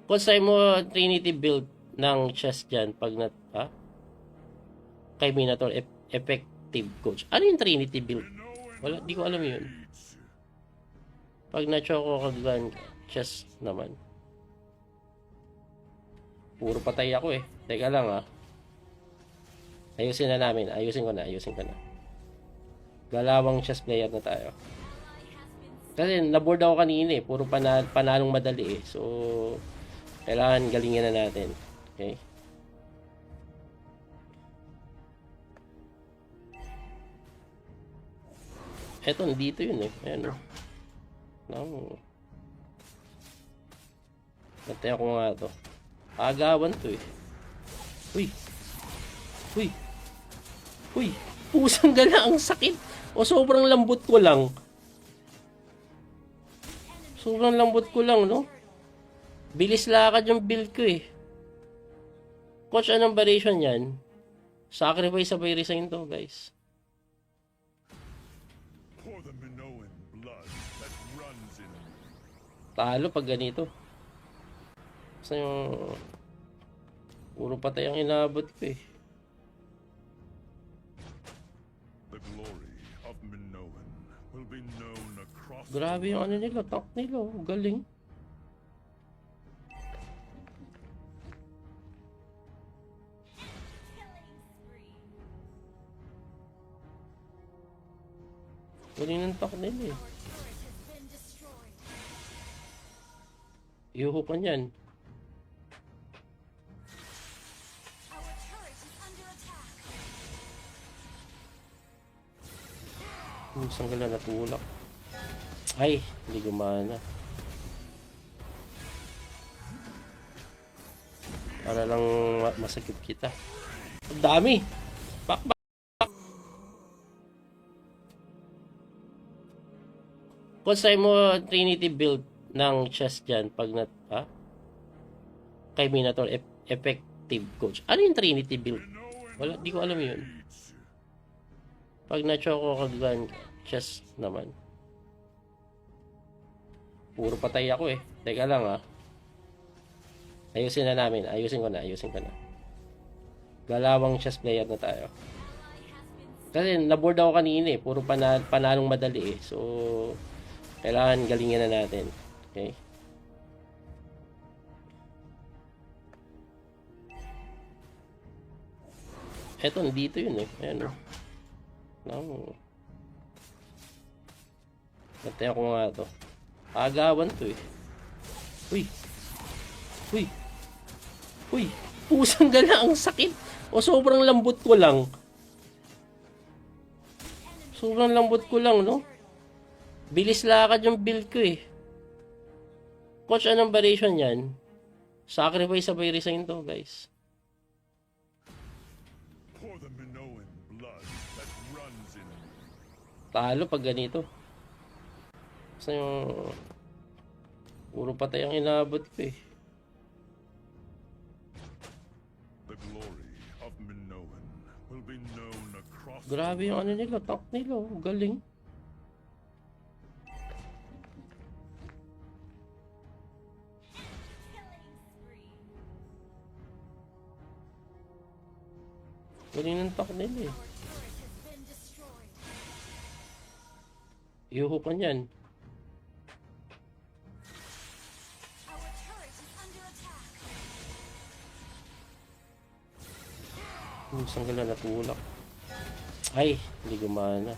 Kung sa'yo mo Trinity build ng chess dyan, pag kay Minotaur, effective coach. Ano yung Trinity build? Wala, di ko alam yun. Pag na-choco kagagan, chess naman. Puro patay ako eh. Teka lang ah. Ayusin na namin. Ayusin ko na. Galawang chess player na tayo. Kasi naboard ako kanina eh. Puro panalong madali eh. So, kailangan galingin na natin. Okay? Eto, dito yun eh. Ayan o. Natay ako nga to. Agawan to eh. Uy! Uy! Uy! Pusang gala, ang sakit! O sobrang lambot ko lang. Sobrang lambot ko lang, no? Bilis lakad yung build ko eh. Coach, anong variation yan? Sacrifice sabay resign to, guys. Talo pag ganito. Kasi yung puro patay ang inabot ko eh. Grabe yung ano nila, tank nila, galing. Galing ng tank nila eh. Iuho ka niyan. Isang gala natulak. Ay, hindi gumana. Para lang masakit kita. Ang dami! Back. Kung sa'yo mo Trinity build ng chess dyan, pag kay Minotaur, effective coach. Ano yung Trinity build? Wala, di ko alam yun. Pag na-choco kagagan, chess naman. Puro patay ako eh. Teka lang ah. Ayusin na namin. Ayusin ko na. Galawang chess player na tayo. Kasi naboard ako kanina eh. Puro panalong madali eh. So, kailangan galingin na natin. Okay? Eto, dito yun eh. Ayan o. Natay ako nga to. Agawan to eh. Uy! Uy! Uy! Pusang gala, ang sakit! O sobrang lambot ko lang. Sobrang lambot ko lang, no? Bilis lakad yung build ko eh. Coach, anong variation yan? Sacrifice sabay resign to, guys. Talo pag ganito. Kasi yung puro patay ang inabot ko eh. Grabe yung ano nila, tank nila, galing. Galing ng tank nila eh. Iuho ka niyan. Isang gala natulak. Ay, hindi gumana.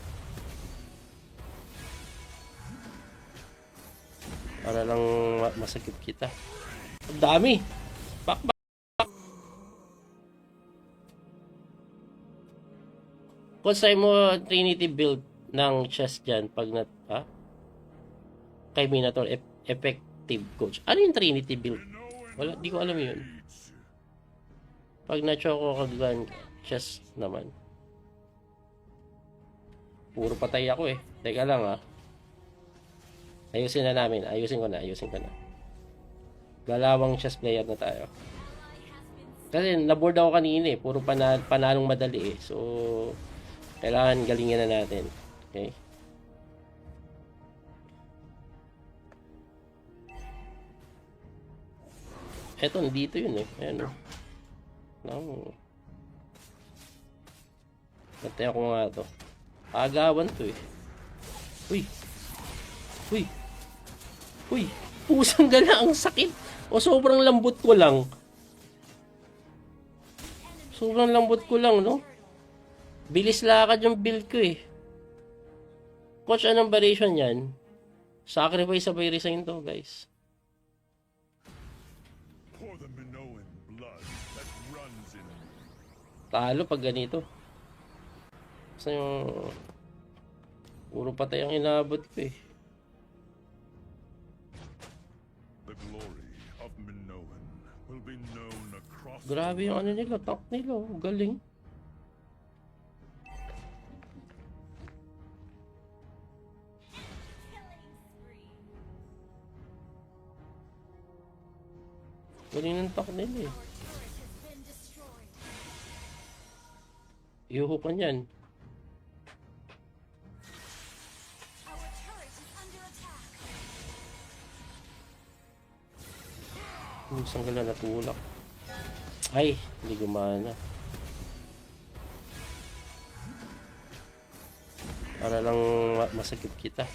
Para lang masakit kita. Ang dami! Back. Kung sa'yo mo Trinity build ng chess dyan, pag kay Minotaur, effective coach. Ano yung Trinity build? Wala, di ko alam yun. Pag na-choco kagagan, chess naman. Puro patay ako eh. Teka lang ah. Ayusin na namin. Ayusin ko na. Galawang chess player na tayo. Kasi naboard ako kanina eh. Puro panalong madali eh. So, kailangan galingin na natin. Okay? Eto, nandito yun eh. Ayan o. No. Nataya ko nga to. Agawan to eh. Uy! Uy! Uy! Pusang gala, ang sakit! O sobrang lambot ko lang. Sobrang lambot ko lang, no? Bilis lakad yung build ko eh. Coach, anong variation yan? Sacrifice sabay resign to, guys. Talo pag ganito. Kasi yung puro patay ang inabot ko eh. Grabe yung ano nila, tank nila. Galing. Galing ng tank nila eh. Iuho ka niyan. Isang gala natulak. Ay, hindi gumana. Para lang masakit kita.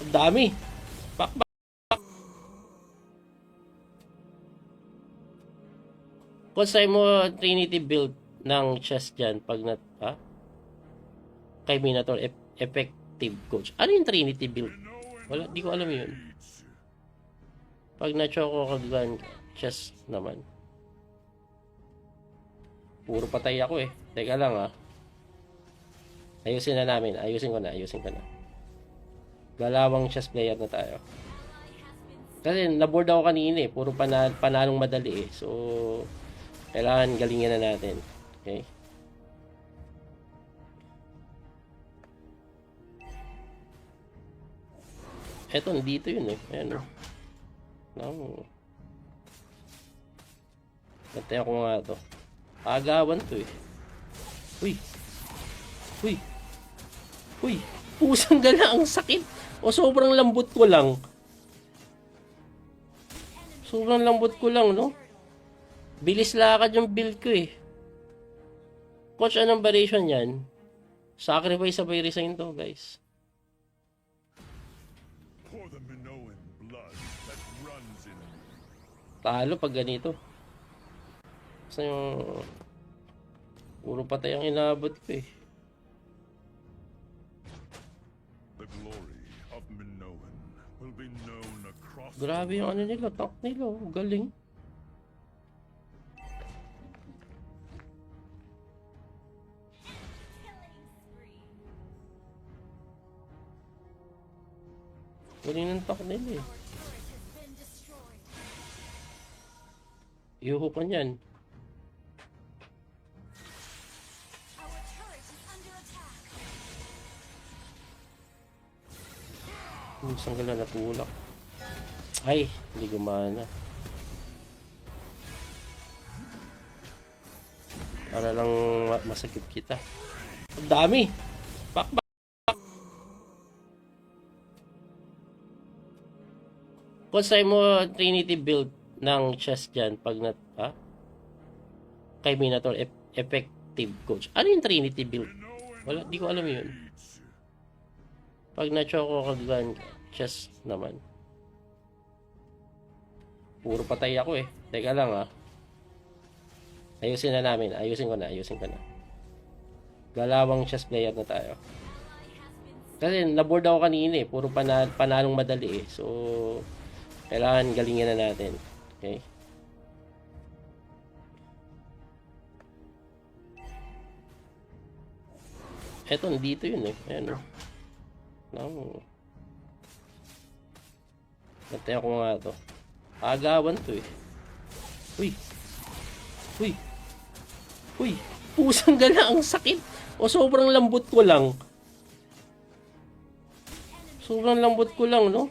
Ang dami! Pak. Kung sa'yo mo Trinity build ng chest dyan, pag kay Minotaur, effective coach. Ano yung Trinity build? Wala, di ko alam yun. Pag na-choco kaglan, chest naman. Puro patay ako eh. Teka lang ah. Ayusin na namin. Ayusin ko na. Galawang chess player na tayo. Kasi naboard ako kanina eh. Puro panalong madali eh. So, kailangan galingin na natin. Okay? Eto, nandito yun eh. Ayan o. No. Nataya ko nga to. Agawan to eh. Uy! Uy! Uy! Pusang gala, ang sakit! O sobrang lambot ko lang. Sobrang lambot ko lang, no? Bilis lakad yung build ko eh. Coach, anong variation yan? Sacrifice sabay resign to, guys. Talo pag ganito. Kasi yung puro patay ang inabot ko eh. Grabe yung ano nila, tank nila. Galing. Galing ng tank nila eh. Iuho ka niyan. Isang gala natulak. Ay, hindi gumana. Para lang masakit kita. Ang dami! Pak. Kung sa'yo mo Trinity build ng chest dyan, pag kay Minotaur, effective coach. Ano yung Trinity build? Wala, di ko alam yun. Pag na-choco kaglan, chest naman. Puro patay ako eh. Teka lang ah. Ayusin na namin. Ayusin ko na. Galawang chess player na tayo. Kasi naboard ako kanina eh. Puro panalong madali eh. So, kailangan galingin na natin. Okay? Eto, nandito yun eh. Ayan o. No. Nataya ko nga to. Agawan to eh. Uy! Uy! Uy! Pusang gala, ang sakit! O sobrang lambot ko lang. Sobrang lambot ko lang, no?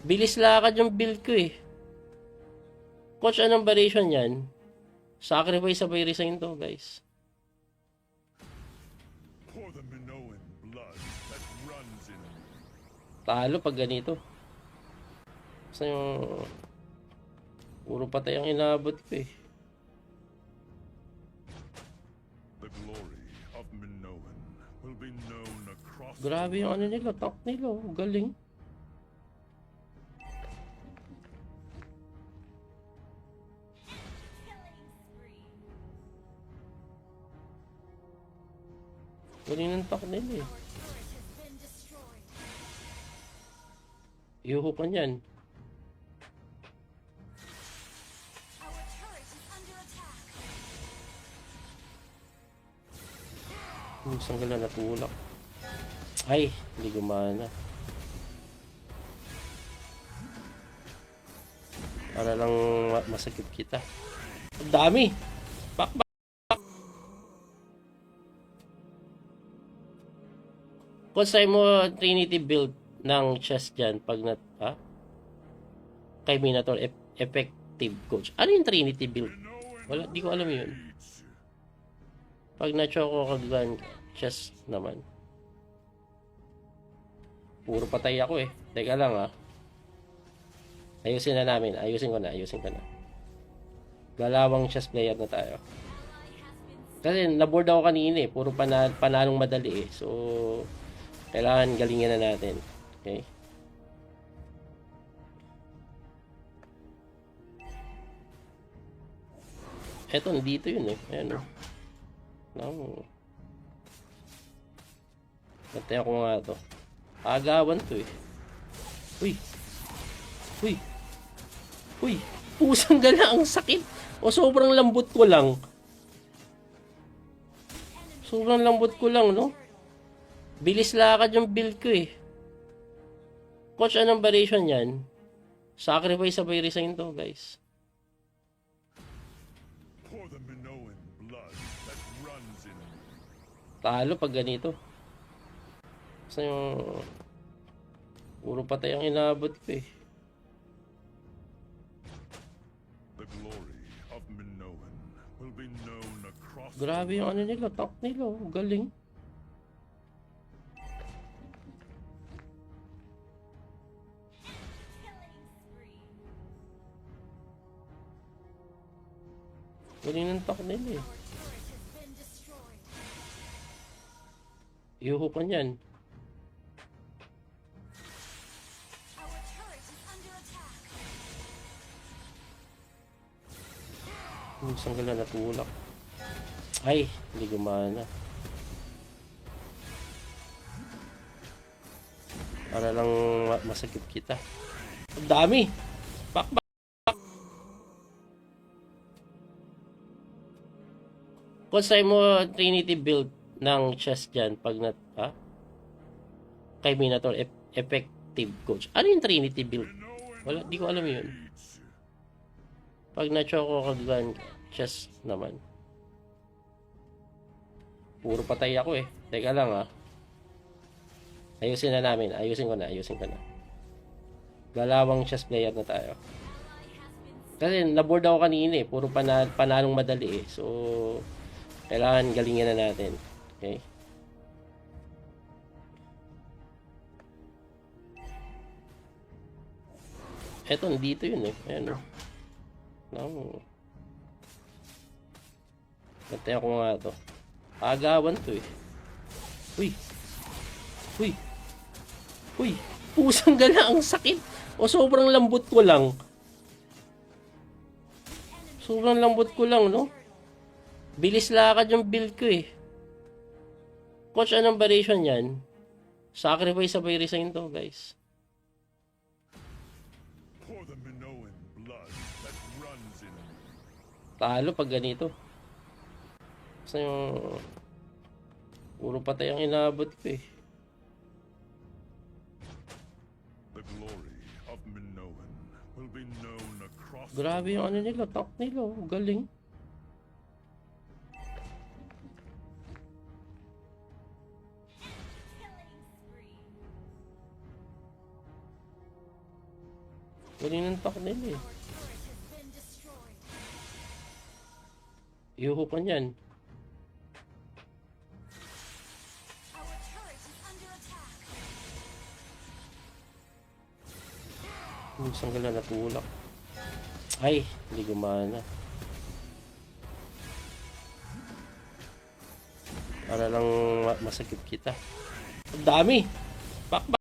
Bilis lakad yung build ko eh. Coach, anong variation yan? Sacrifice sabay resign to, guys. Talo pag ganito. Kasi yung Puro patay ang inabot ko eh. The glory of Minoan will be known across Grabe yung ano nila, tank nila. Oh. Galing. Galing ng tank nila eh. Yuho ka niyan. Isang gala natulak. Ay, hindi gumana. Para lang masakit kita. Ang dami! Back. Kung sa'yo mo Trinity build ng chest dyan, pag kay Minotaur, effective coach. Ano yung Trinity build? Wala, di ko alam yun. Pag na-choco kagagan chest naman. Puro patay ako eh. Teka lang ah. Ayusin na namin. Ayusin ko na. Galawang chess player na tayo. Kasi naboard ako kanina eh. Puro panalong madali eh. So, kailangan galingin na natin. Okay? Eto, nandito yun eh. Ayan oh. No. Nataya ko nga to. Agawan to eh. Uy. Pusang gala, ang sakit. O sobrang lambot ko lang. No? Bilis lakad yung build ko eh. Coach, anong variation yan? Sacrifice sabay resign to, guys. for the Minoan blood that runs in me. Talo pag ganito. Kasi yung puro patay ang inabot ko eh. The glory of Minoan will be known across Grabe yung ano nila, tank nila. Oh. Galing. Galing ng tank nila eh. Yuho ka niyan. Isang gala natulak. Ay, hindi gumana. Para lang masakit kita. Ang dami! Back. Kung sa'yo mo Trinity build ng chest dyan, pag kay Minotaur, effective coach. Ano yung Trinity build? Wala, di ko alam yun. Pag na-choco kagagan chest naman. Puro patay ako eh. Teka lang ah. Ayusin na namin. Ayusin ko na. Galawang chess player na tayo. Kasi naboard ako kanina eh. Puro panalong madali eh. So, kailangan galingin na natin. Okay? Eto, nandito yun eh. Ayan o. No. Nataya ko nga to. Agawan to eh. Uy. Pusang gala, ang sakit. O sobrang lambot ko lang. No? Bilis lakad yung build ko eh. Coach, anong variation yan? Sacrifice sabay resign to, guys. for the Minoan blood that runs in me. Talo pag ganito. Kasi yung puro patay ang inabot ko eh. The glory of Minoan will be known across Grabe yung ano nila, tank nila. Oh. Galing. Galing ng tank nila eh. Yuho ka niyan. Isang gala natulak. Ay, hindi gumana. Para lang masakit kita. Ang dami! Pak.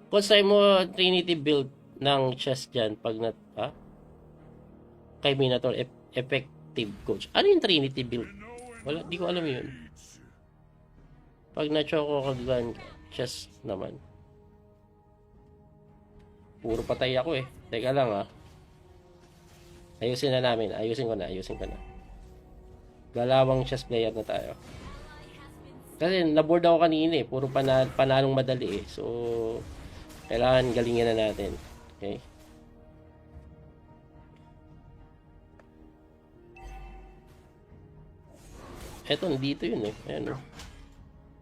Kung sa'yo mo Trinity build ng chest dyan, pag kay Minotaur, effective coach. Ano yung Trinity build? Wala, di ko alam yun. Pag na-choco ka dyan, chest naman. Puro patay ako eh. Teka lang Ayusin na namin. Ayusin ko na. Galawang chess player na tayo. Kasi naboard ako kanina eh. Puro panalong madali eh. So, kailangan galingin na natin. Okay. Eto, dito yun eh. Ayan o.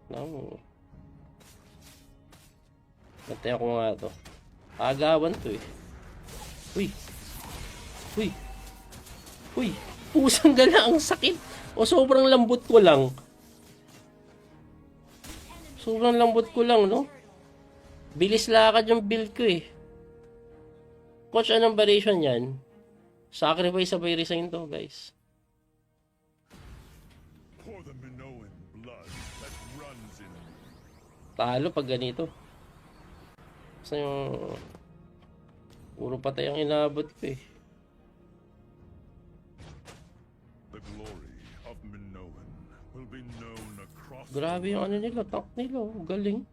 No. Natay ako nga to. Agawan to eh. Uy. Pusang gala, ang sakit. O sobrang lambot ko lang. No? Bilis lakad yung build ko eh. Coach, anong variation yan? Sacrifice sabay resign to, guys. For the Minoan blood that runs in me. Talo pag ganito. Kasi yung puro patay ang inabot ko eh. The glory of Minoan will be known across Grabe yung ano nila, tank nila. Galing.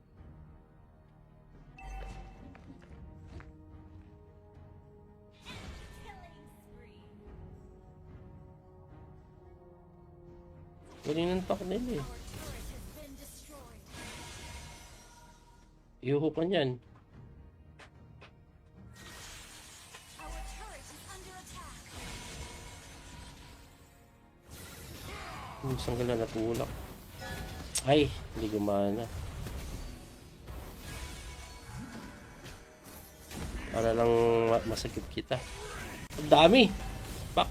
Galing ng tank nila eh. Iuho ka niyan. Isang gala natulak. Ay, hindi gumana. Para lang masakit kita. Ang dami! Pak.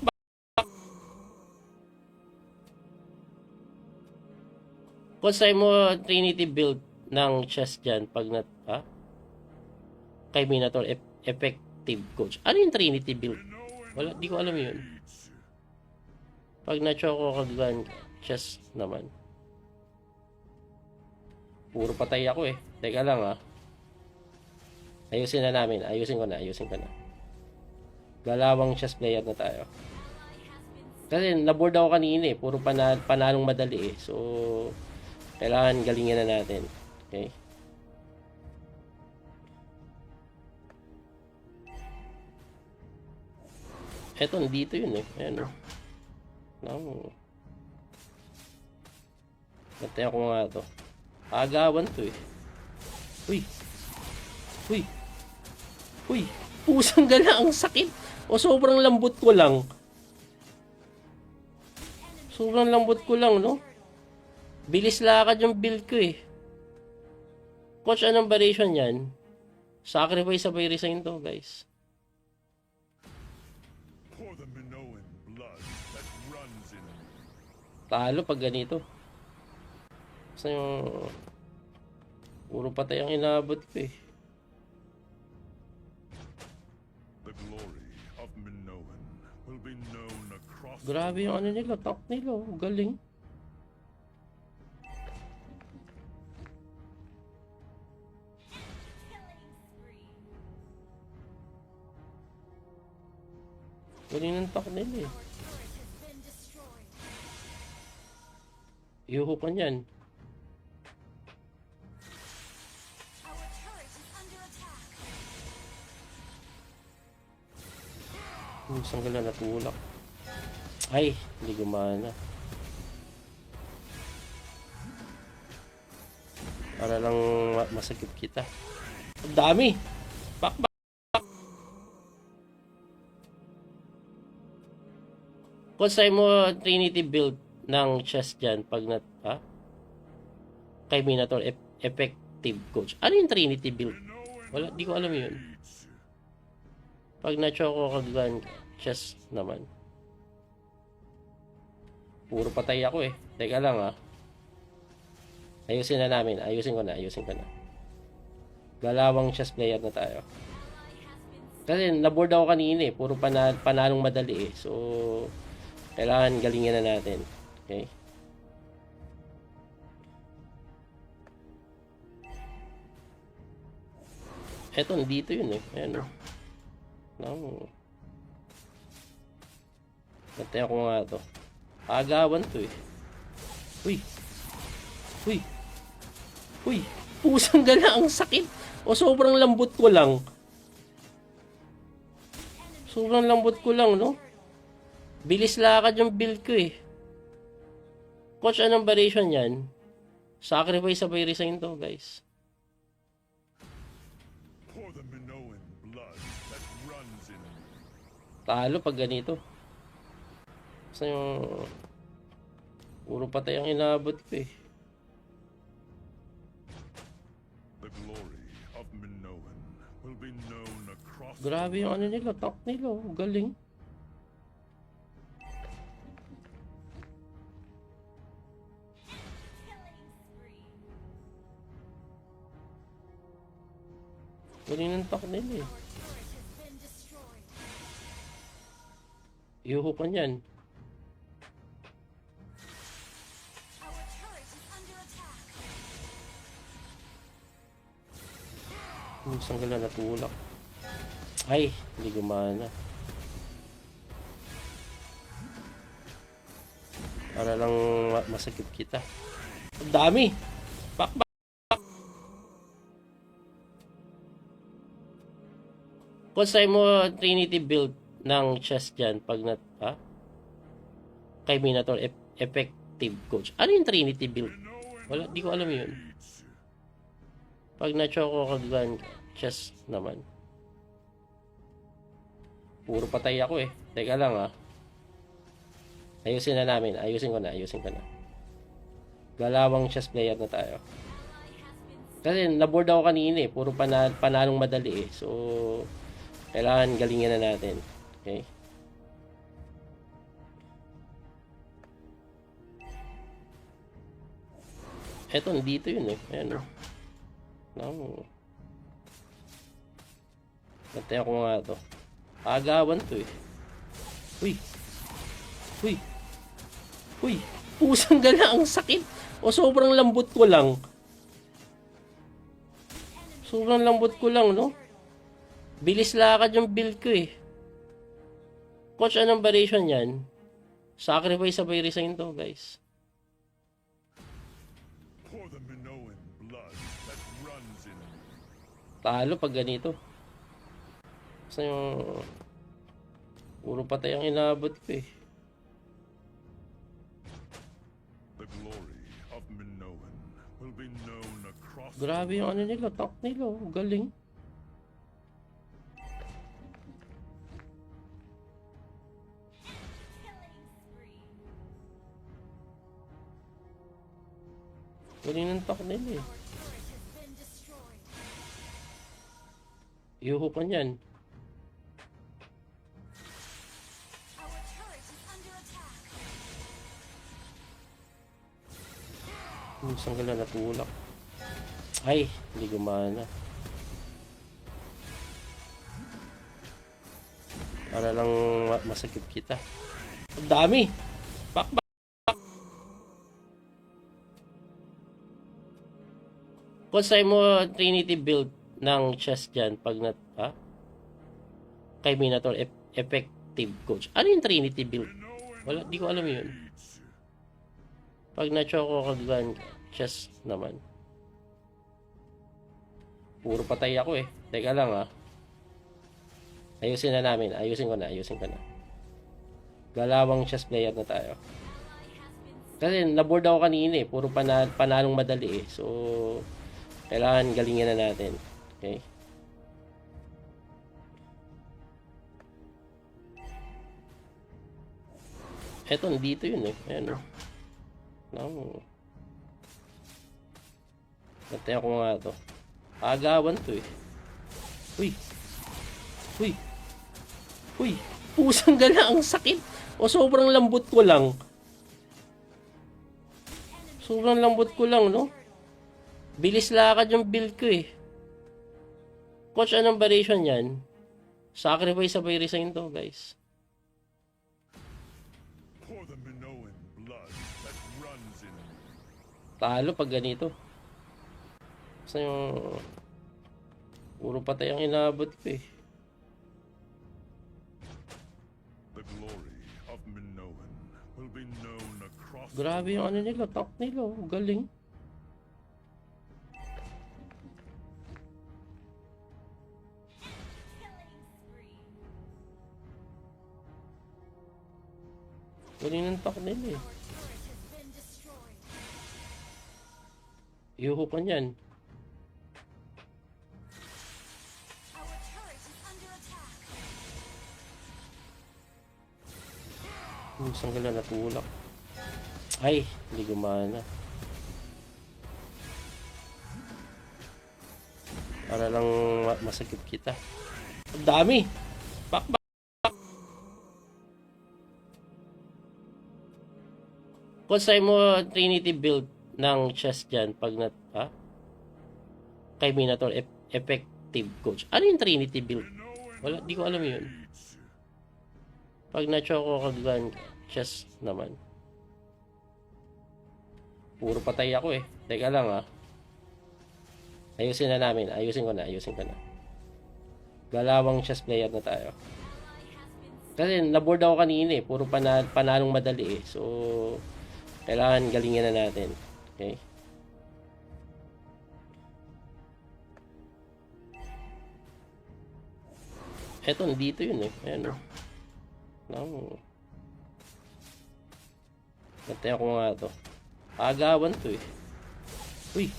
Kung sa'yo mo Trinity build ng chest dyan, pag kay Minotaur, effective coach. Ano yung Trinity build? Wala, di ko alam yun. Pag na-choco ka dyan, chest naman. Puro patay ako eh. Teka lang Ayusin na namin. Ayusin ko na. Galawang chess player na tayo. Kasi naboard ako kanina eh. Puro panalong madali eh. So, kailangan galingin na natin. Okay. Eto, dito yun eh. Ayan o. No. Natay ako nga to. Agawan to eh. Uy. Pusang gala, ang sakit. O sobrang lambot ko lang. No? Bilis lakad yung build ko eh. Coach, anong variation yan? Sacrifice sabay resign to, guys. For the Minoan blood that runs in me. Talo pag ganito. Kasi yung puro patay ang inabot ko eh. The glory of Minoan will be known across Grabe yung ano nila, tank nila. Galing. Galing ng tank nila eh. Iuho ka niyan. Isang gala natulak. Ay, hindi gumana. Para lang masakit kita. Ang dami! Pak. Kung sa'yo mo Trinity build ng chest dyan, pag kay Minotaur, effective coach. Ano yung Trinity build? Wala, di ko alam yun. Pag na-choco ka dyan, chest naman. Puro patay ako eh. Teka lang Ayusin na namin. Ayusin ko na. Galawang chess player na tayo. Kasi naboard ako kanina eh. Puro panalong madali eh. So, kailangan galingin na natin. Okay? Eto, dito yun eh. Ayan o. Nataya ko nga to. Agawan to eh. Uy! Uy! Uy! Pusang gala, ang sakit! O sobrang lambot ko lang. Sobrang lambot ko lang, no? Bilis lakad yung build ko eh. Coach, anong variation yan? Sacrifice sabay resign to, guys. For the Minoan blood that runs in me. Talo pag ganito. Kasi yung... Puro patay ang inabot ko eh. The glory of Minoan will be known across Grabe yung ano nila, tank nila. Oh. Galing. Galing ng tank nila eh. Iuho ka niyan. Isang gala natulak. Ay, hindi gumana. Para lang masakit kita. Ang dami! Pak. Kung sa'yo mo Trinity build ng chess dyan, pag kay Minotaur, effective coach. Ano yung Trinity build? Wala, di ko alam yun. Pag na-choco ka dyan, chess naman. Puro patay ako eh. Teka lang Ayusin na namin. Ayusin ko na. Galawang chess player na tayo. Kasi naboard ako kanina eh. Puro panalong madali eh. So, kailangan galingin na natin. Okay? Eto, dito yun eh. Ayan o. Nataya ko nga to. Agawan to eh. Uy! Uy! Uy! Pusang gala, ang sakit! O sobrang lambot ko lang. Sobrang lambot ko lang, no? Bilis lakad yung build ko eh. Coach, anong variation yan? Sacrifice sabay resign to, guys. For the Minoan blood that runs in me. Talo pag ganito. Kasi yung... Puro patay ang inabot ko eh. The glory of Minoan will be known across Grabe yung ano nila, tank nila. Oh. Galing. Galing ng tank nila eh. Iuho ka niyan. Isang gala natulak. Ay, hindi gumana. Para lang masakit kita. Ang dami! Pak. Kung sa'yo mo Trinity build ng chess dyan, pag kay Minotaur, effective coach. Ano yung Trinity build? Wala, di ko alam yun. Pag na-choco ka dyan, chess naman. Puro patay ako eh. Teka lang Ayusin na namin. Ayusin ko na. Galawang chess player na tayo. Kasi naboard ako kanina eh. Puro panalong madali eh. So, kailangan galingin na natin. Okay? Eto, dito yun eh. Ayan o. Nataya ko nga to. Agawan to eh. Uy! Uy! Uy! Pusang gala, ang sakit! O sobrang lambot ko lang. Sobrang lambot ko lang, no? Bilis lakad yung build ko eh. Coach, anong variation yan? Sacrifice sabay resign to, guys. For the Minoan blood that runs in me. Talo pag ganito. Kasi yung... Puro patay ang inabot ko eh. The glory of Minoan will be known across Grabe yung ano nila, tank nila. Oh. Galing. Galing ng tank nila eh. Iuho ka niyan. Sanggal na natulak. Ay, hindi gumana. Para lang masakit kita. Ang dami! Pak. Kung sa'yo mo Trinity build ng chest dyan, pag kay Minotaur, effective coach. Ano yung Trinity build? Wala, di ko alam yun. Pag na-choco kagagan, chest naman. Puro patay ako eh. Teka lang ah. Ayusin na namin. Ayusin ko na. Galawang chess player na tayo. Kasi naboard ako kanina eh. Puro panalong madali eh. So, kailangan galingin na natin. Okay? Eto, dito yun eh. Ayan o. Gantay ako nga to. Agawan to eh. Uy!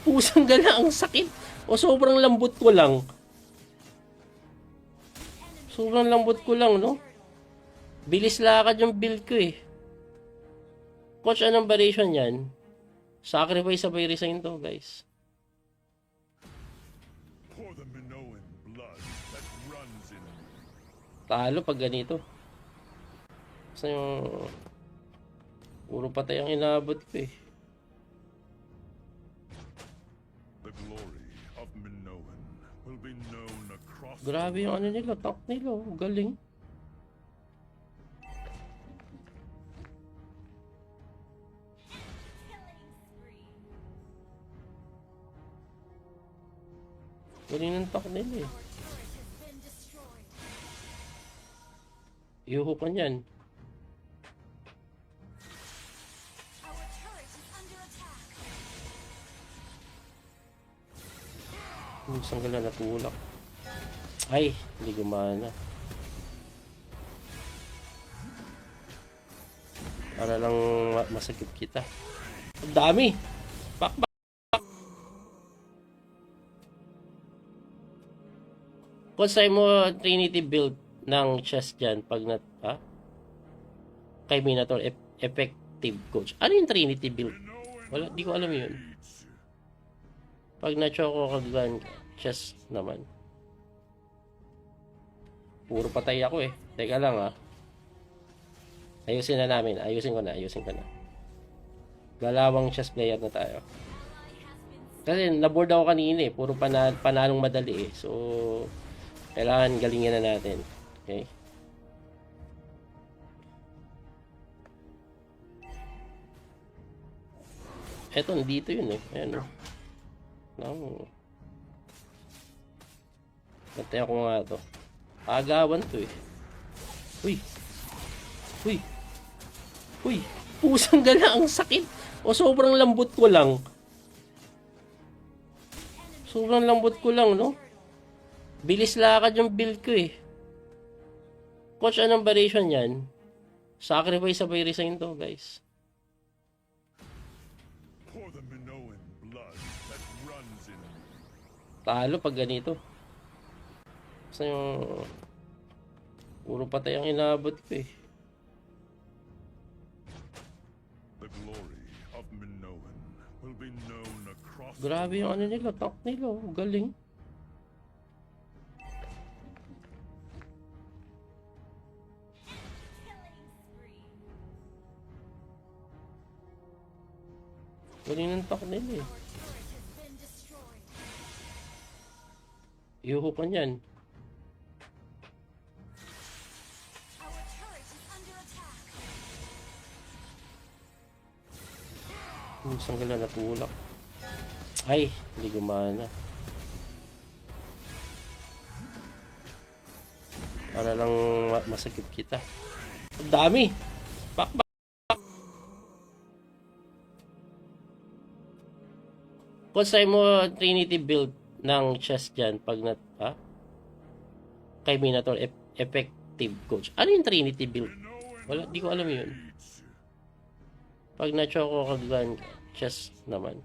Pusang gala, ang sakit! O sobrang lambot ko lang. No? Bilis lakad yung build ko eh. Coach, anong variation yan? Sacrifice sabay resign to, guys. For the Minoan blood that runs in me. Talo pag ganito. Kasi yung... Puro patay ang inabot ko eh. The glory of Minoan will be known across Grabe yung ano nila, tank nila. Oh. Galing. Galing ng tank nila eh. Iuho ka niyan. Sanggal na natulak. Ay, hindi gumana. Para lang masakit kita. Ang dami! Pak. Kung sa'yo mo Trinity build ng chest dyan, pag kay Minotaur, effective coach. Ano yung Trinity build? Wala, di ko alam yun. Pag na-choco kagagan, chest naman. Puro patay ako eh. Teka lang ah. Ayusin na namin. Ayusin ko na. Galawang chess player na tayo. Kasi naboard ako kanina eh. Puro panalong madali eh. So, kailangan galingin na natin. Okay? Eto, dito yun eh. Ayan o. Gantay ako nga to. Agawan to eh. Uy! Pusang gala, ang sakit! O sobrang lambot ko lang. No? Bilis lakad yung build ko eh. Coach, anong variation yan? Sacrifice sabay resign to, guys. For the Minoan blood that runs in me. Talo pag ganito. Kasi yung... Puro patay ang inabot ko eh. The glory of Minoan will be known across Grabe yung ano nila, tank nila. Oh. Galing. Galing ng tank nila eh. Yuho ka niyan. Our turret is under attack. Isang gala natulak. Ay, hindi gumana. Para lang masakit kita. Ang dami! Back. Kung sa'yo mo Trinity build ng chest dyan, pag kay Minotaur, effective coach. Ano yung Trinity build? Wala, di ko alam yun. Pag na-choco kagagan, chest naman.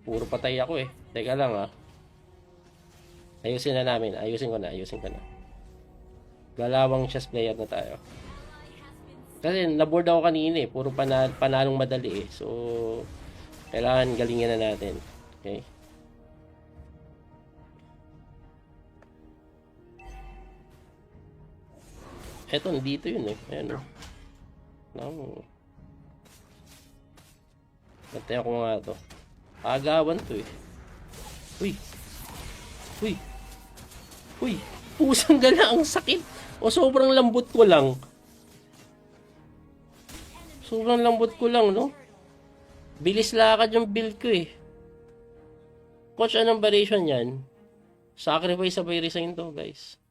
Puro patay ako eh. Teka lang Ayusin na namin. Ayusin ko na. Galawang chess player na tayo. Kasi naboard ako kanina eh. Puro panalong madali eh. So, kailangan galingin na natin. Okay? Eto, dito yun eh. Ayan o. Nataya ko nga to. Agawan to eh. Uy! Pusang gala, ang sakit! O sobrang lambot ko lang. No? Bilis lakad yung build ko eh. Coach, anong variation yan? Sacrifice sabay resign to, guys.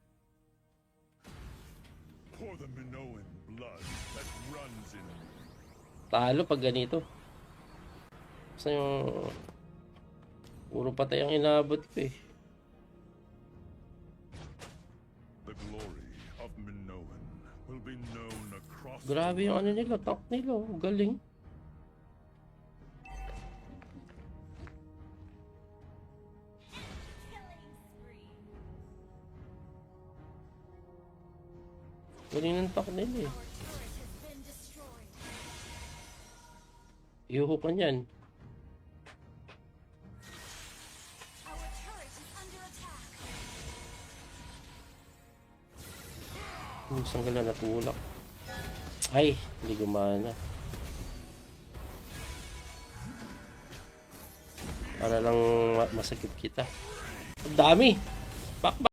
For the Minoan blood that runs in me. Talo pag ganito. Kasi yung puro patay ang inabot ko eh. The glory of Minoan will be known across Grabe yung ano nila, tank nila. Galing. Galing ng tank nila eh. Our turret has been destroyed. Yuho ka niyan. Our turret is under attack. Isang gala natulak. Ay, hindi gumana. Para lang masakit kita. Ang dami! Back.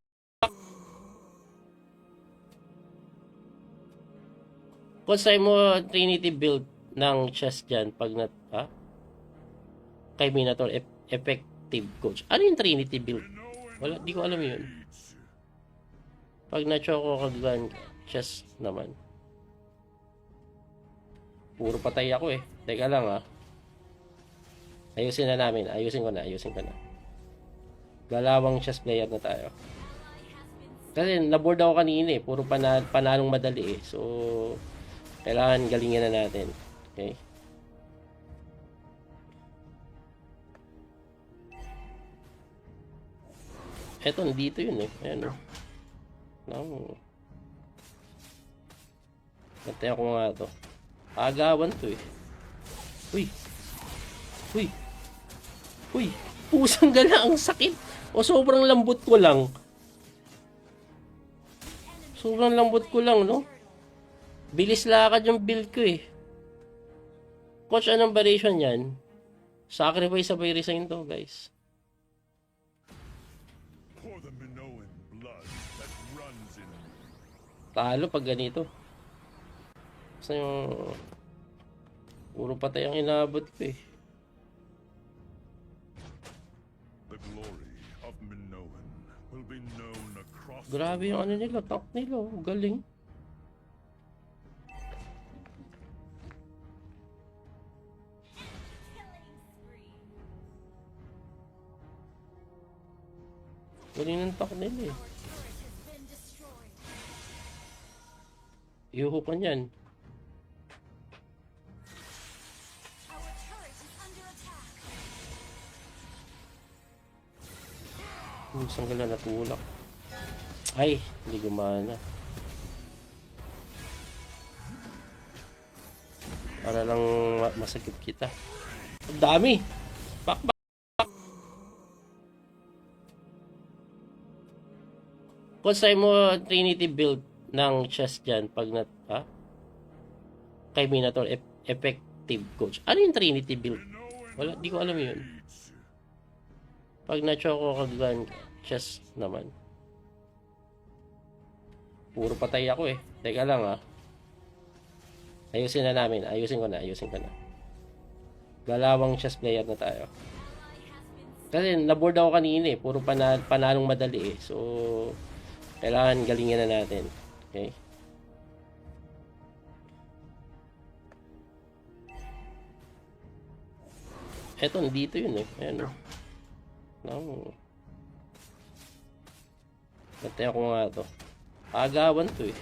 Kung sa'yo mo Trinity build ng chest dyan, pag kay Minotaur, effective coach. Ano yung Trinity build? Wala, di ko alam yun. Pag na-choco kagagan, chest naman. Puro patay ako eh. Teka lang Ayusin na namin. Ayusin ko na. Galawang chess player na tayo. Kasi naboard ako kanina eh. Puro panalong madali eh. So, kailangan galingin na natin. Okay? Eto, dito yun eh. Ayan o. Nataya ko nga to. Agawan to eh. Uy! Pusang gala, ang sakit! O sobrang lambot ko lang. No? Bilis lakad yung build ko eh. Coach, anong variation yan? Sacrifice sabay resign to, guys. For the Minoan blood that runs in me. Talo pag ganito. Kasi yung puro patay ang inabot ko eh. The glory of Minoan will be known across Grabe yung ano nila, tank nila. Galing. Galing ng tank nila eh. Our turret has been destroyed. Yuho ka niyan. Our turret is under attack. Isang gala natulak. Ay, hindi gumana. Para lang masakit kita. Ang dami! Back. Kung sa'yo mo Trinity build ng chest dyan, pag kay Minotaur, effective coach. Ano yung Trinity build? Wala, di ko alam yun. Pag na-choco ka gun, chest naman. Puro patay ako eh. Teka lang ah. Ayusin na namin. Ayusin ko na. Galawang chess player na tayo. Kasi naboard ako kanina eh. Puro panalong madali eh. So, kailangan galingin na natin. Okay? Eto, dito yun eh. Ayan o. No. Natay ako nga to. Agawan to eh.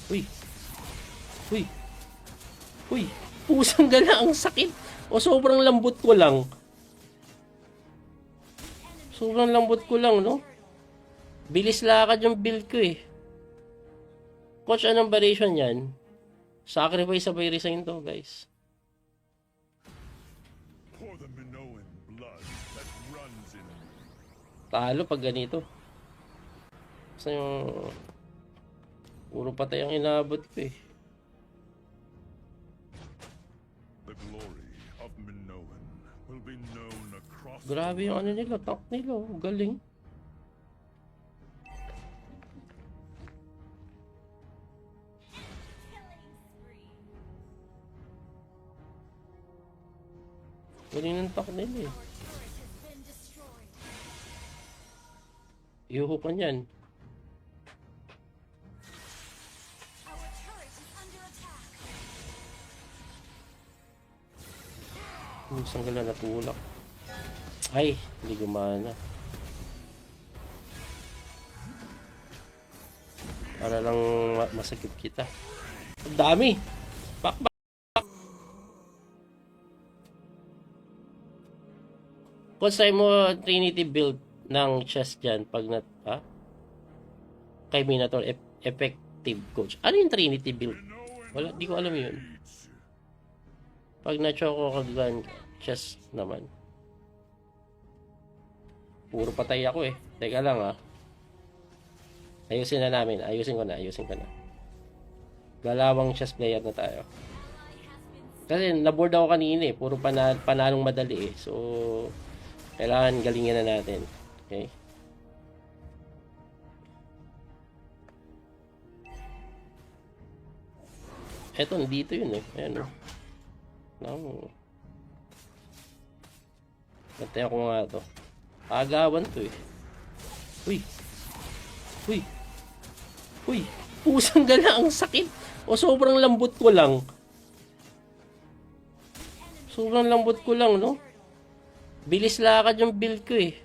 Uy. Uy. Uy. Pusang gala, ang sakit. O sobrang lambot ko lang. Sobrang lambot ko lang, no? Bilis lakad yung build ko eh. Coach, anong variation yan? Sacrifice sabay resign to, guys. For the Minoan blood that runs in me. Talo pag ganito. Kasi yung puro patay ang inabot ko eh. The glory of Minoan will be known across Grabe yung ano nila, tank nila. Oh. Galing. Galing ng tank nila eh. Yuho ka niyan. Our turret is under attack. Isang gala natulak. Ay, hindi gumana. Para lang masakit kita. Ang dami! Pak. Kung sa'yo mo Trinity build ng chest dyan, pag kay Minotaur, effective coach. Ano yung Trinity build? Wala, di ko alam yun. Pag na-choco ka gun, chest naman. Puro patay ako eh. Teka lang ah. Ayusin na namin. Ayusin ko na. Galawang chess player na tayo. Kasi naboard ako kanina eh. Puro panalong madali eh. So, kailangan galingin na natin. Okay? Eto, dito yun eh. Ayan o. No. Natay ako nga to. Agawan to eh. Uy. Uy. Uy. Pusang gala, ang sakit. O sobrang lambot ko lang. Sobrang lambot ko lang, no? Bilis lakad yung build ko eh.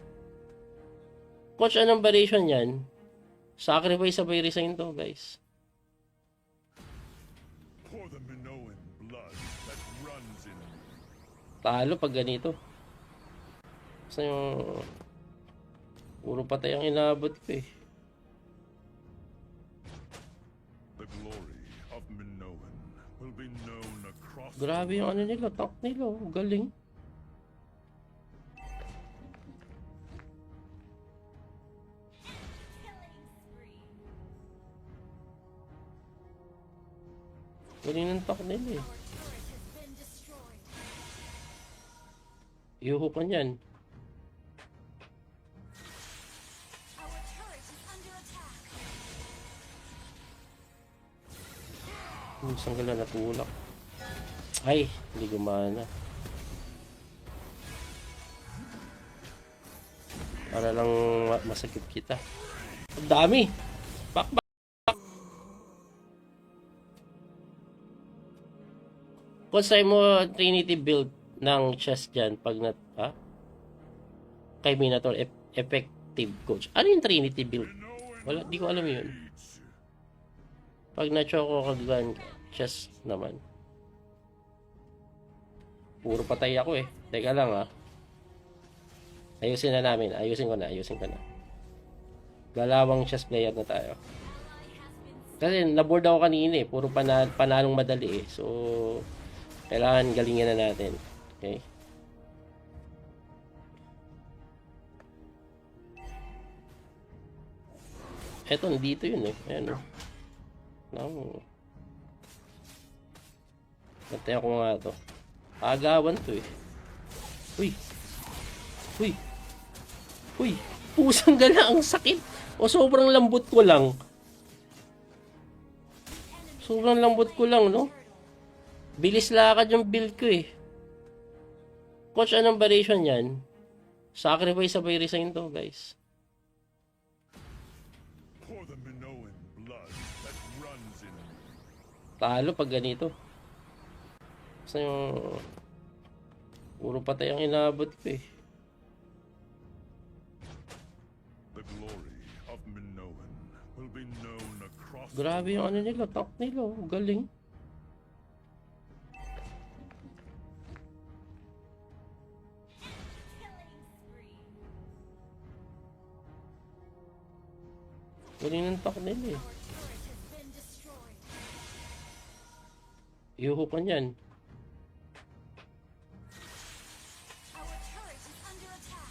Coach, anong variation yan? Sacrifice sabay resign to, guys. for the Minoan blood that runs in me. Talo pag ganito. Kasi yung puro patay ang inabot ko eh. The glory of Minoan will be known across Grabe yung ano nila, tank nila. Oh. Galing. Galing ng tank nila eh. Yuho ka niyan. Our turret is under attack. Isang gala natulak. Ay, hindi gumana. Para lang masakit kita. Ang dami! Pak. Kung sa'yo mo Trinity build ng chest dyan, pag kay Minotaur, effective coach. Ano yung Trinity build? Wala, di ko alam yun. Pag na-choco ka gun, chest naman. Puro patay ako eh. Teka lang ah. Ayusin na namin. Ayusin ko na. Galawang chess player na tayo. Kasi naboard ako kanina eh. Puro panalong madali eh. So, kailangan galingin na natin. Okay? Eto, dito yun eh. Ayan o. No. Natay ako nga to. Agawan to eh. Uy. Uy. Uy, pusang gala, ang sakit. O sobrang lambot ko lang. Sobrang lambot ko lang, no? Bilis lakad yung build ko eh. Coach, anong variation yan? Sacrifice sabay resign to, guys. For the Minoan blood that runs in me. Talo pag ganito. Kasi yung... Puro patay ang inabot ko eh. The glory of Minoan will be known across Grabe yung ano nila, tank nila. Oh. Galing. Galing ng tank nila eh. Our turret has been destroyed. Iuho ka niyan. Our turret is under attack.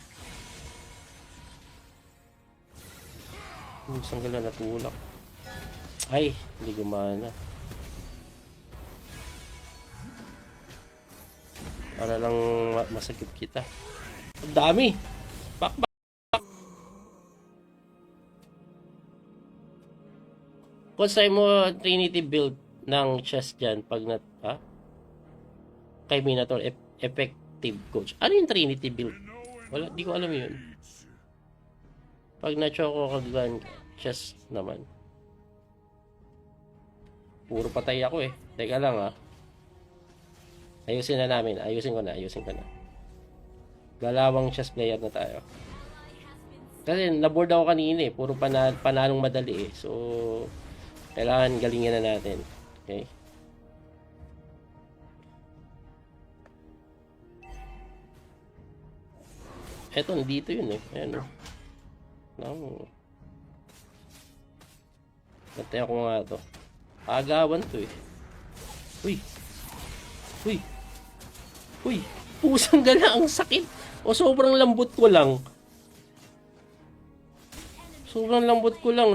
Isang gala natulak. Ay, hindi gumana. Para lang masakit kita. Ang dami! Back. Kung sa'yo mo Trinity build ng chest dyan, pag kay Minotaur, effective coach. Ano yung Trinity build? Wala, di ko alam yun. Pag na-choco kagagan, chest naman. Puro patay ako eh. Teka lang ah. Ayusin na namin. Ayusin ko na. Galawang chess player na tayo. Kasi naboard ako kanina eh. Puro panalong madali eh. So, kailangan galingin na natin. Okay? Eto, dito yun eh. Ayan o. No. Natay ako nga to. Agawan to eh. Uy, pusang gala, ang sakit. O sobrang lambot ko lang.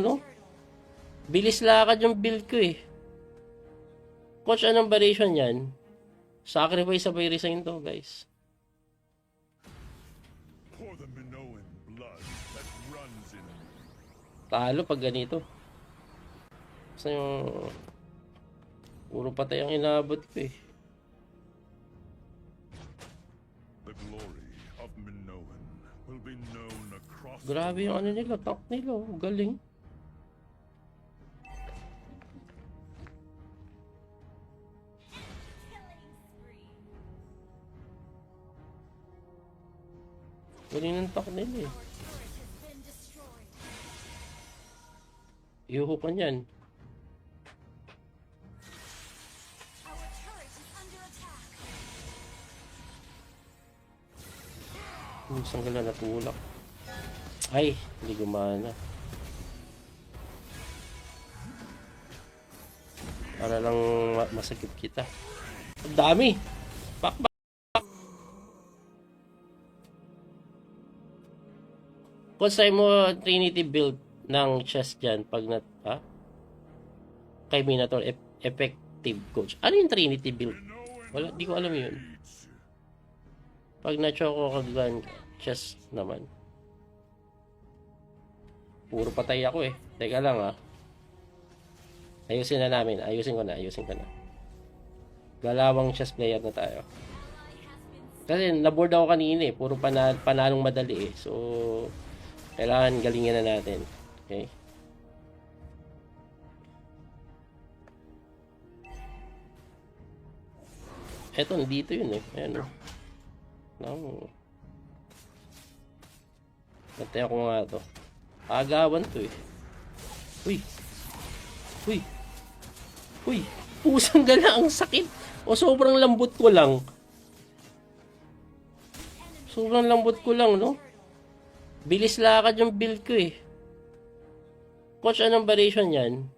No? Bilis lakad yung build ko eh. Coach, anong variation yan? Sacrifice sabay resign to, guys. For the Minoan blood that runs in me. Talo pag ganito. Kasi yung... Puro patay ang inabot ko eh. The glory of Minoan will be known across Grabe yung ano nila, tank nila. Oh. Galing. Galing ng tank nila eh. Our turret has been destroyed. Iuho ka niyan. Our turret is under attack. Isang gala natulak. Ay, hindi gumana. Para lang masakit kita. Ang dami! Back. Kung sa'yo mo Trinity build ng chest dyan, pag kay Minotaur, effective coach. Ano yung Trinity build? Wala, di ko alam yun. Pag na-choco kagagan, chest naman. Puro patay ako eh. Teka lang ah. Ayusin na namin. Ayusin ko na. Galawang chess player na tayo. Kasi naboard ako kanina eh. Puro panalong madali eh. So, kailangan galingin na natin. Okay? Eto, dito yun eh. Ayan o. No. Natay ako nga to. Agawan to eh. Uy, pusang gala, ang sakit. O sobrang lambot ko lang. No? Bilis lakad yung build ko eh. Coach, anong variation yan?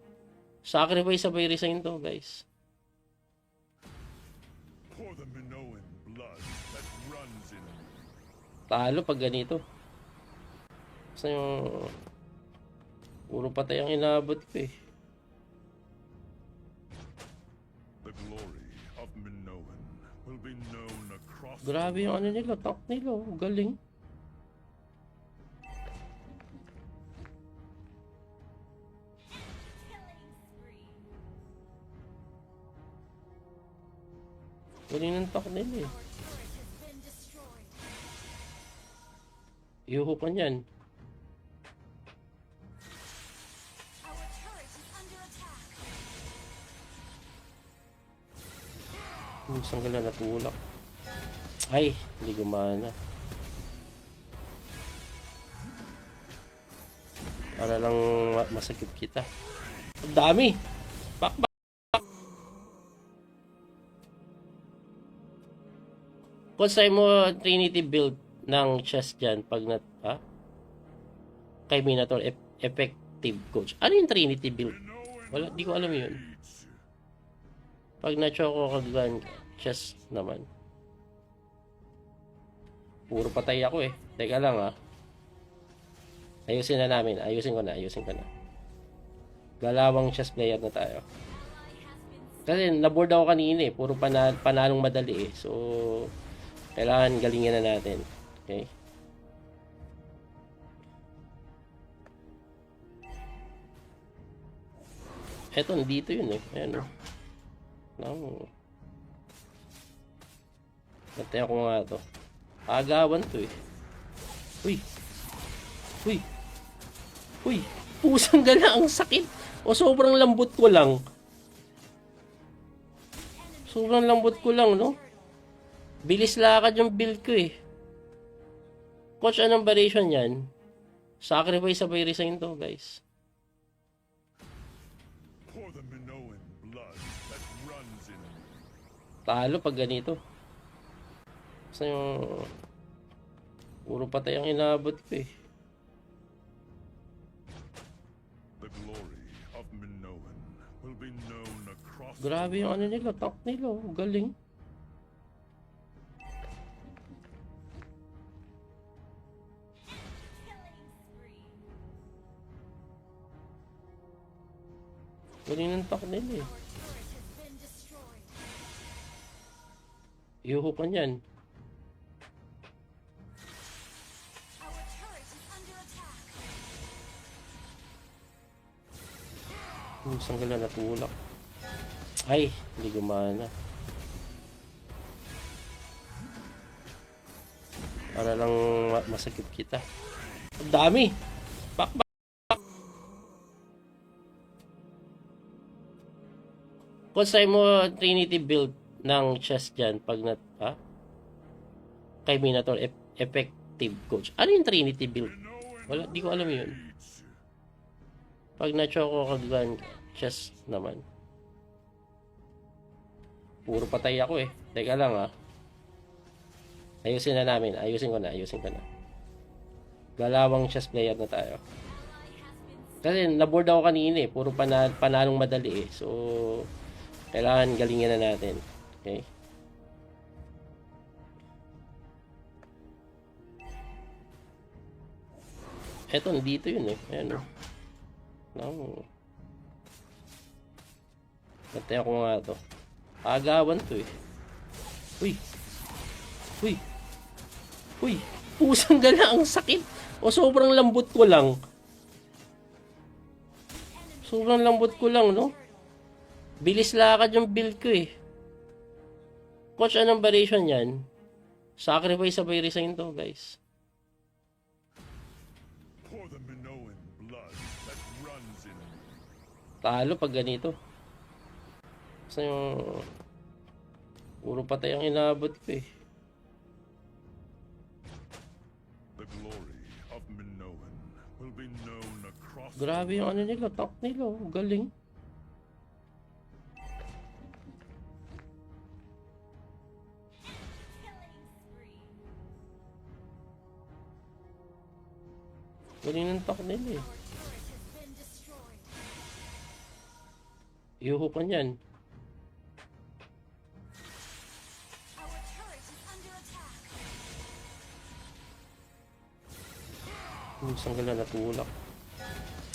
Sacrifice sabay resign to, guys. For the Minoan blood that runs in me. Talo pag ganito. Kasi yung... Puro patay ang inabot ko eh. The glory of Minoan will be known across Grabe yung ano nila, tank nila. Oh. Galing. Galing ng tak nila eh. Our turret has been destroyed. Iuho ka niyan. Our turret is under attack. Isang gala natulak. Ay, hindi gumana. Para lang masakit kita. Ang dami! Pak. Kung sa'yo mo Trinity build ng chest dyan, pag kay Minotaur, effective coach. Ano yung Trinity build? Wala, di ko alam yun. Pag na-choco kagagan, chest naman. Puro patay ako eh. Teka lang ah. Ayusin na namin. Ayusin ko na. Galawang chess player na tayo. Kasi naboard ako kanina eh. Puro panalong madali eh. So, kailangan galingin na natin. Okay? Eto, dito yun eh. Ayan o. Natay ako nga to. Agawan to eh. Uy! Pusang gala, ang sakit! O sobrang lambot ko lang. No? Bilis lakad yung build ko eh. Coach, anong variation yan? Sacrifice sa resign to, guys. For the Minoan blood that runs in me. Talo pag ganito. Kasi yung puro patay ang inabot ko eh. The glory of Minoan will be known across Grabe yung ano nila, tank nila. Oh. Galing. Galing ng tank nila eh. Our turret has been destroyed. Iuho ka niyan. Our turret is under attack. Isang gala natulak. Ay, hindi gumana. Para lang masakit kita. Ang dami! Pak. Kung sa'yo mo Trinity build ng chest dyan, pag kay Minotaur, effective coach. Ano yung Trinity build? Wala, di ko alam yun. Pag na-choco kagagan, chest naman. Puro patay ako eh. Teka lang ah. Ayusin na namin. Ayusin ko na. Galawang chess player na tayo. Kasi naboard ako kanina eh. Puro panalong madali eh. So, kailangan galingin na natin. Okay? Eto, dito yun eh. Ayan o. Natay ako nga to. Agawan to eh. Uy! Pusang gala, ang sakit! O sobrang lambot ko lang. No? Bilis lakad yung build ko eh. Coach, anong variation yan? Sacrifice sa resign to, guys. For the Minoan blood that runs in me. Talo pag ganito. Kasi yung puro patay ang inabot ko eh. The glory of Minoan will be known across Grabe yung ano nila, tank nila. Oh. Galing. Galing ng tank nila eh. Our turret has been destroyed. Iuho ka niyan. Our turret is under attack. Isang gala natulak.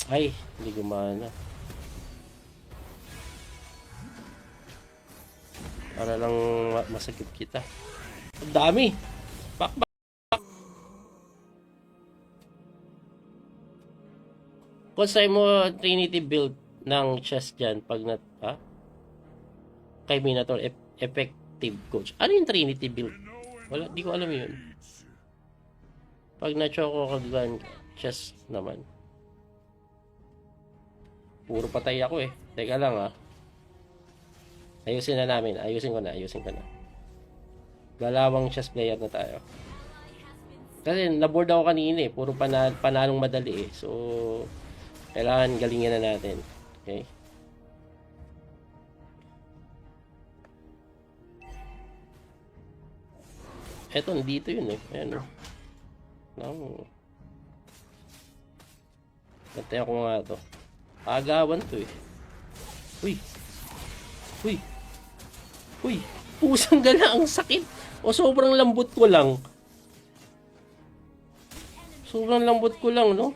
Ay, hindi gumana. Para lang masakit kita. Ang dami! Pak. Kung sa'yo mo Trinity build ng chest dyan, pag kay Minotaur, effective effective coach. Ano yung Trinity build? Wala, di ko alam yun. Pag na-choco kagagan, chess naman. Puro patay ako eh. Teka lang ah. Ayusin na namin. Ayusin ko na. Galawang chess player na tayo. Kasi naboard ako kanina eh. Puro panalong madali eh. So, kailangan galingin na natin. Okay? Eto, dito yun eh. Ayan o. No. Gantay ako nga to. Agawan to eh. Uy. Pusang gala, ang sakit. O sobrang lambot ko lang. No?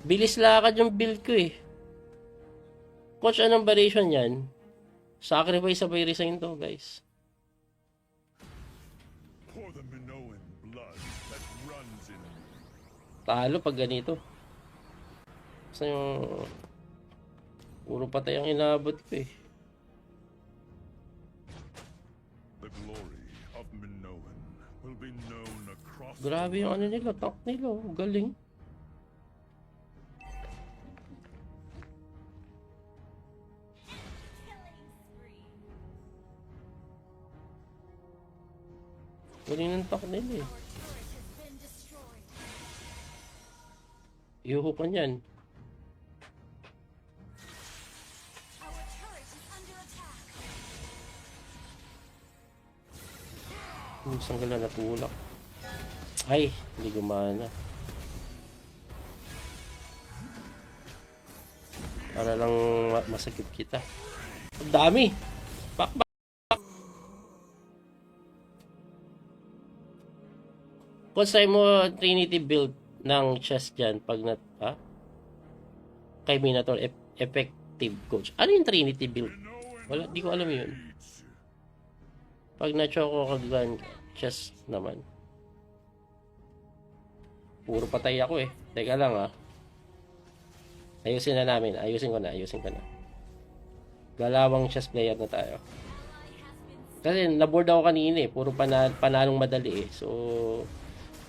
Bilis lakad yung build ko eh. Coach, anong variation yan? Sacrifice sabay resign to, guys. For the Minoan blood that runs in me. Talo pag ganito. Kasi yung puro patay ang inabot ko eh. The glory of Minoan will be known across Grabe yung ano nila, tank nila. Oh. Galing. Galing ng tank nila eh. Turret has been destroyed. Iuho ka niyan. Our turret is under attack. Isang gala natulak. Ay, hindi gumana. Para lang masakit kita. Ang dami! Pak. Kung sa'yo mo Trinity build ng chess dyan, pag kay Minotaur, effective coach. Ano yung Trinity build? Wala, di ko alam yun. Pag na-choco kagagan, chess naman. Puro patay ako eh. Teka lang ah. Ayusin na namin. Ayusin ko na. Galawang chess player na tayo. Kasi naboard ako kanina eh. Puro panalong madali eh. So,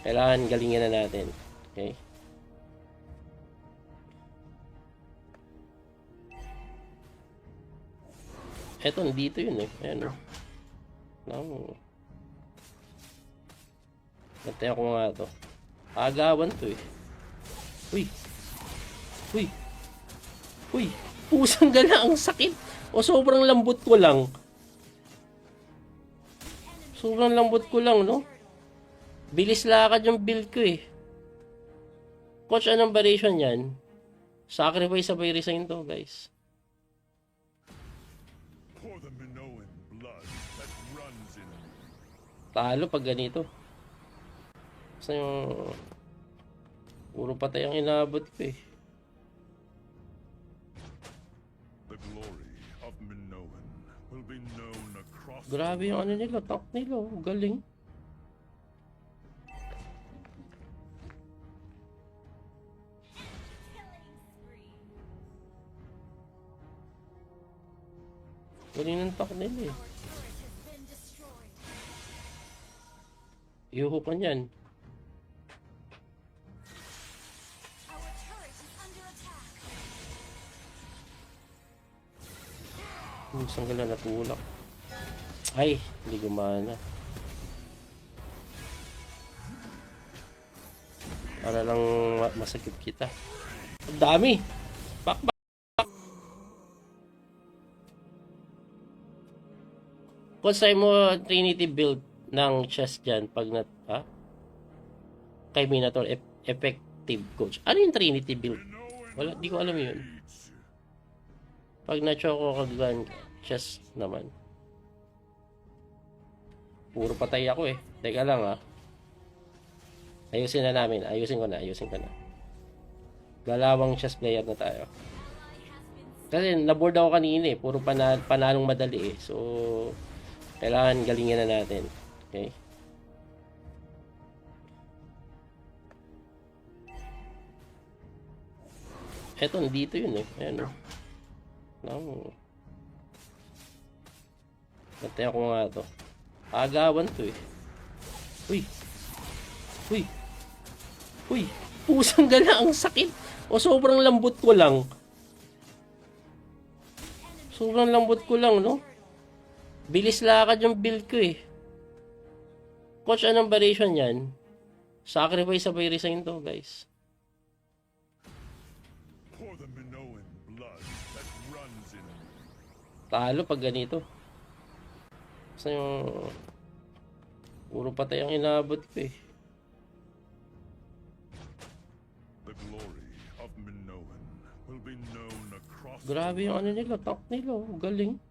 kailangan galingin na natin. Okay? Eto, dito yun eh. Ayan o. No. Gantay ako nga to. Agawan to eh. Uy. Pusang gala, ang sakit. O sobrang lambot ko lang. No? Bilis lakad yung build ko eh. Coach, anong variation yan? Sacrifice sabay resign to, guys. For the Minoan blood that runs in me. Talo pag ganito. Kasi yung puro patay ang inabot ko eh. The glory of Minoan will be known across Grabe yung ano nila, tank nila. Oh. Galing. Galing ng tank nila eh. Our turret has been destroyed. Iuho ka niyan. Our turret is under attack. Isang gala natulak. Ay, hindi gumana. Para lang masakit kita. Ang dami! Pak. Kung sa'yo mo Trinity build ng chess dyan, pag kay Minotaur, effective coach. Ano yung Trinity build? Wala, di ko alam yun. Pag na-choco kagagan, chess naman. Puro patay ako eh. Teka lang ah. Ayusin na namin. Ayusin ko na. Galawang chess player na tayo. Kasi naboard ako kanina eh. Puro panalong madali eh. So, kailangan galingin na natin. Okay? Eto, dito yun eh. Ayan o. No. Bantayan ko nga to. Agawan to eh. Uy. Uy. Uy. Pusang gala, ang sakit. O sobrang lambot ko lang. Sobrang lambot ko lang, no? Bilis lakad yung build ko eh. Coach, anong variation yan? Sacrifice sabay resign to, guys. For the Minoan blood that runs in me. Talo pag ganito. Kasi yung... Puro patay ang inabot ko eh. The glory of Minoan will be known across Grabe yung ano nila, tank nila. Oh. Galing.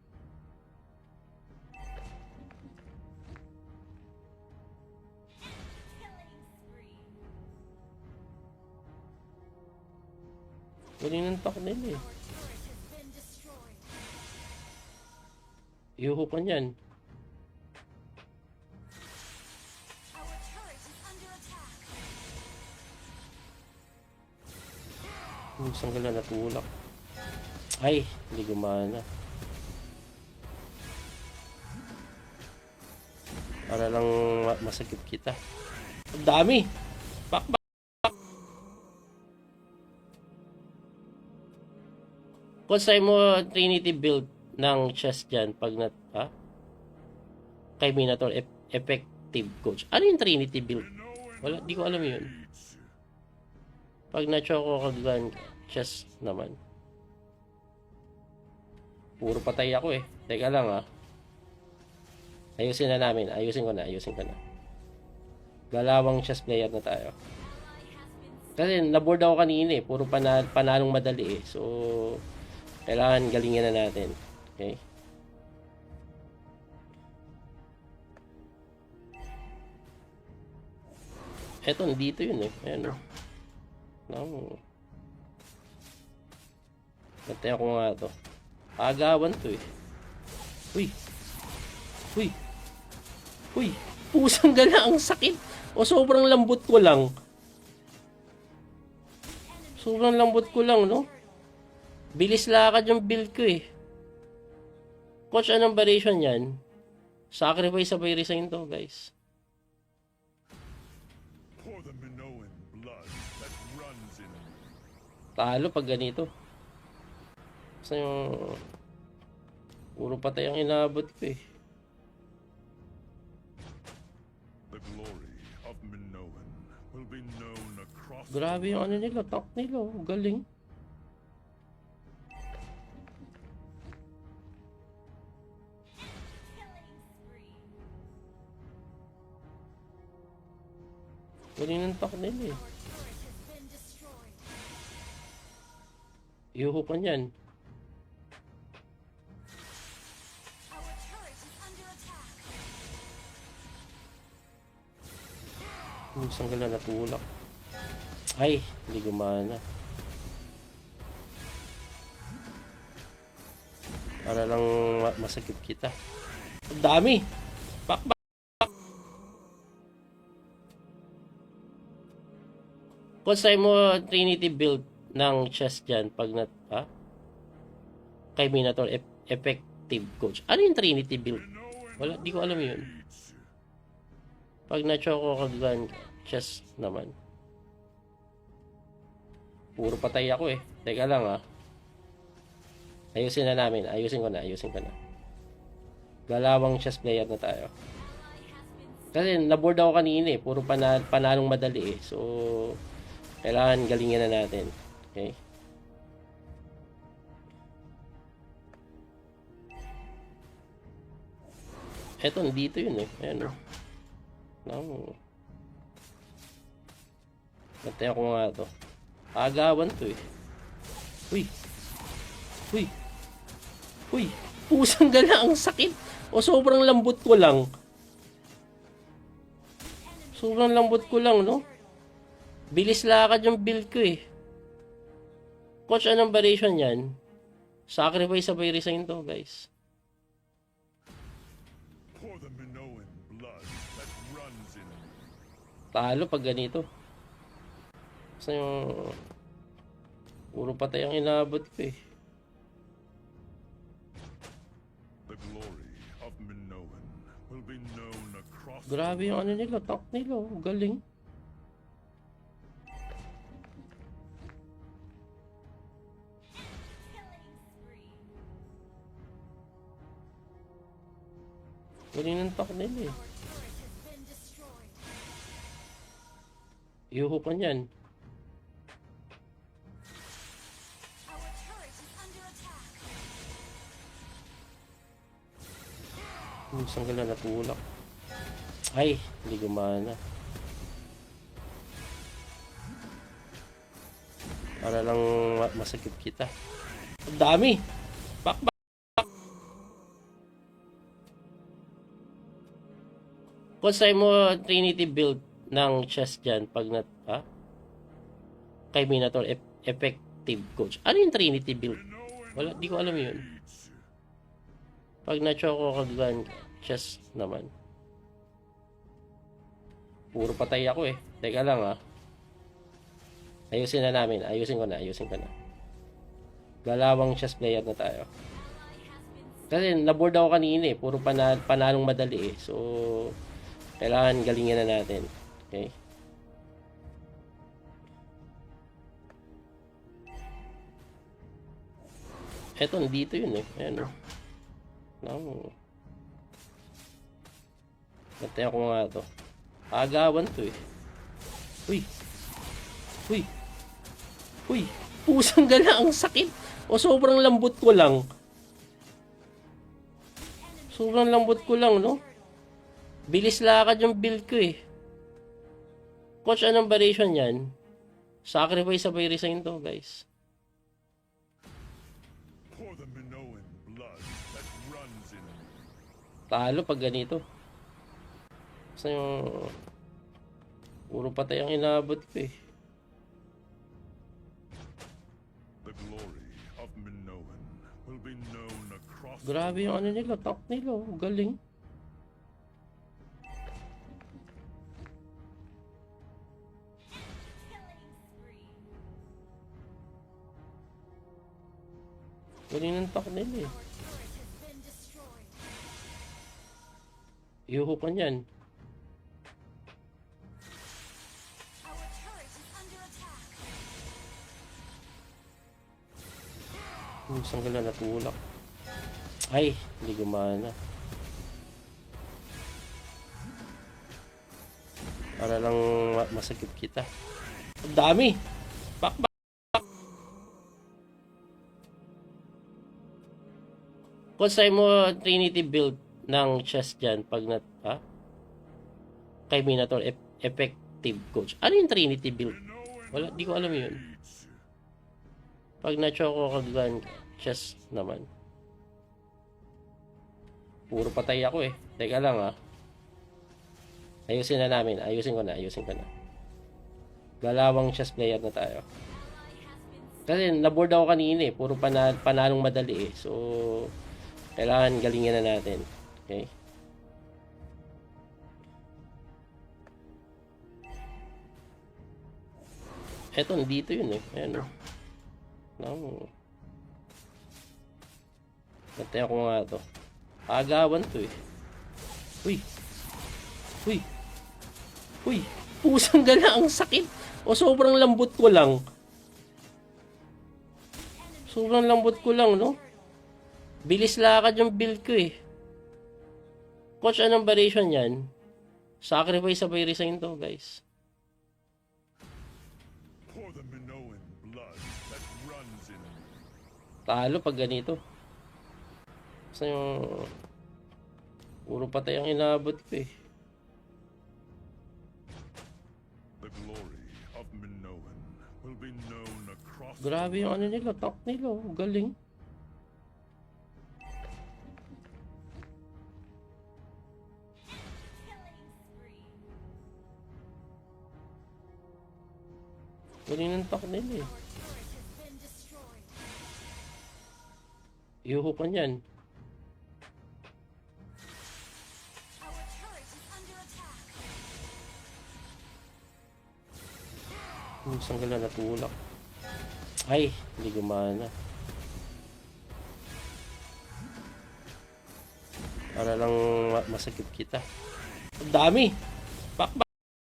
Galing ng tank nila eh. Our turret has been destroyed. Iuho ka niyan. Our turret is under attack. Isang gala natulak. Ay, hindi gumana. Para lang masakit kita. Ang dami! Pak. Kung sa'yo mo Trinity build ng chest dyan pag kay Minotaur effective coach. Ano yung Trinity build? Wala, di ko alam yun. Pag na-choco kagagan chest naman. Puro patay ako eh. Teka lang Ayusin na namin. Ayusin ko na. Galawang chess player na tayo. Kasi naboard ako kanina eh. Puro panalong madali eh. So, kailangan galingin na natin. Okay? Eto, dito yun eh. Ayan o. Bantayan ko nga to. Agawan to eh. Uy. Uy. Uy. Pusang gala, ang sakit. O sobrang lambot ko lang. Sobrang lambot ko lang, no? Bilis lakad yung build ko eh. Coach, anong variation yan? Sacrifice sabay resign to, guys. For the Minoan blood that runs in me. Talo pag ganito. Kasi yung... Puro patay ang inabot ko eh. The glory of Minoan will be known across Grabe yung ano nila, tank nila. Oh. Galing. Galing ng tank nila eh. Our turret has been destroyed. Iuho ka niyan. Our turret is under attack. Isang gala natulak. Ay, hindi gumana. Para lang masakit kita. Ang dami! Pak. Kung sa'yo mo Trinity build ng chest dyan pag kay Minotaur effective coach. Ano yung Trinity build? Wala, di ko alam yun. Pag na-choco kagagan chest naman. Puro patay ako eh. Teka lang Ayusin na namin. Ayusin ko na. Galawang chess player na tayo. Kasi naboard ako kanina eh. Puro panalong madali eh. So, kailangan galingin na natin. Okay? Eto, dito yun eh. Ayan o. Bantayan ko nga to. Agawan to eh. Uy. Uy. Uy. Pusang gala, ang sakit. O sobrang lambot ko lang. Sobrang lambot ko lang, no? Bilis lakad yung build ko eh. Coach, anong variation yan? Sacrifice sabay resign to, guys. For the Minoan blood that runs in me. Talo pag ganito. Kasi yung... Puro patay ang inabot ko eh. The glory of Minoan will be known across Grabe yung ano nila, tank nila. Oh. Galing. Galing ng tank nila eh. Our turret has been destroyed. Iuho pa niyan. Our turret is under attack. Isang gala natulak. Ay, hindi gumana. Para lang masakit kita. Ang dami! Back. Kung sa'yo mo Trinity build ng chest dyan, pag kay Minotaur, effective coach. Ano yung Trinity build? Wala, di ko alam yun. Pag na-choco kagagan, chest naman. Puro patay ako eh. Teka lang ah. Ayusin na namin. Ayusin ko na. Galawang chess player na tayo. Kasi naboard ako kanina eh. Puro panalong madali eh. So, kailangan galingin na natin. Okay? Eto, dito yun eh. Ayan o. No. Natay ako nga to. Agawan to eh. Uy! Pusang gala, ang sakit! O sobrang lambot ko lang. No? Bilis lakad yung build ko eh. Coach, anong variation yan? Sacrifice sa resign to, guys. for the Minoan blood that runs in me. Talo pag ganito. Kasi yung puro patay ang inabot ko eh. The glory of Minoan will be known across Grabe yung ano nila, tank nila. Oh. Galing. Galing ng tank nila eh. Our turret has been destroyed. Iuho pa niyan. Our turret is under attack. Isang gala natulak. Ay, hindi gumana. Para lang masakit kita. Ang dami! Back. Kung sa'yo mo Trinity build ng chest dyan, pag kay Minotaur, effective coach. Ano yung Trinity build? Wala, di ko alam yun. Pag na-choco kagagan, chest naman. Puro patay ako eh. Teka lang ah. Ayusin na namin. Ayusin ko na. Galawang chess player na tayo. Kasi naboard ako kanina eh. Puro panalong madali eh. So, kailangan galingin na natin. Okay? Eto, dito yun eh. Ayan o. No. Natay ako nga to. Agawan to eh. Uy! Pusang gala, ang sakit! O sobrang lambot ko lang. No? Bilis lakad yung build ko eh. Coach, anong variation yan? Sacrifice sa resign to, guys. for the Minoan blood that runs in me. Talo pag ganito. Kasi yung puro patay ang inabot ko eh. The glory of Minoan will be known across Grabe yung ano nila, tank nila. Oh. Galing. Galing ng tank nila eh. Our turret has been destroyed. Iuho pa niyan. Our turret is under attack. Isang gala natulak. Ay, hindi gumana. Para lang masagip kita. Ang dami! Back,